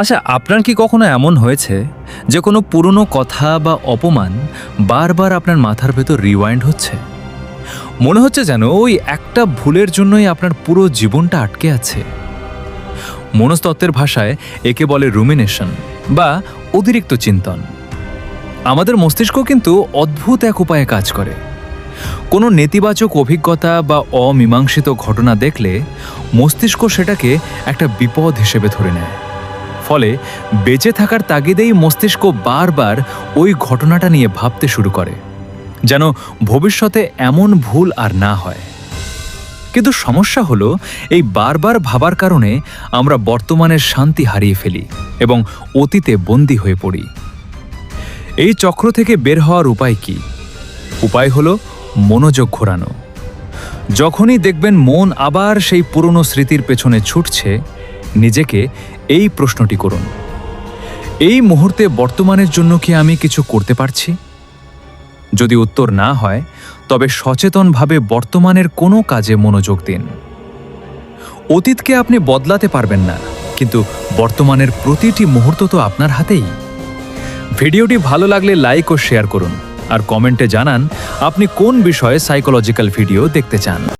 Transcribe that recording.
আচ্ছা, আপনার কি কখনো এমন হয়েছে যে কোনো পুরনো কথা বা অপমান বারবার আপনার মাথার ভেতর রিওয়াইন্ড হচ্ছে? মনে হচ্ছে যেন ওই একটা ভুলের জন্যই আপনার পুরো জীবনটা আটকে আছে। মনস্তত্ত্বের ভাষায় একে বলে রুমিনেশন বা অতিরিক্ত চিন্তন। আমাদের মস্তিষ্ক কিন্তু অদ্ভুত এক উপায়ে কাজ করে। কোনো নেতিবাচক অভিজ্ঞতা বা অমীমাংসিত ঘটনা দেখলে মস্তিষ্ক সেটাকে একটা বিপদ হিসেবে ধরে নেয়। ফলে বেঁচে থাকার তাগিদেই মস্তিষ্ক বারবার ওই ঘটনাটা নিয়ে ভাবতে শুরু করে, যেন ভবিষ্যতে এমন ভুল আর না হয়। কিন্তু সমস্যা হলো, এই বারবার ভাবার কারণে আমরা বর্তমানের শান্তি হারিয়ে ফেলি এবং অতীতে বন্দী হয়ে পড়ি। এই চক্র থেকে বের হওয়ার উপায় কি? উপায় হলো মনোযোগ ঘোরানো। যখনই দেখবেন মন আবার সেই পুরনো স্মৃতির পেছনে ছুটছে, নিজেকে এই প্রশ্নটি করুন, এই মুহূর্তে বর্তমানের জন্য কি আমি কিছু করতে পারছি? যদি উত্তর না হয়, তবে সচেতনভাবে বর্তমানের কোনো কাজে মনোযোগ দিন। অতীতকে আপনি বদলাতে পারবেন না, কিন্তু বর্তমানের প্রতিটি মুহূর্ত তো আপনার হাতেই। ভিডিওটি ভালো লাগলে লাইক ও শেয়ার করুন, আর কমেন্টে জানান আপনি কোন বিষয়ে সাইকোলজিক্যাল ভিডিও দেখতে চান।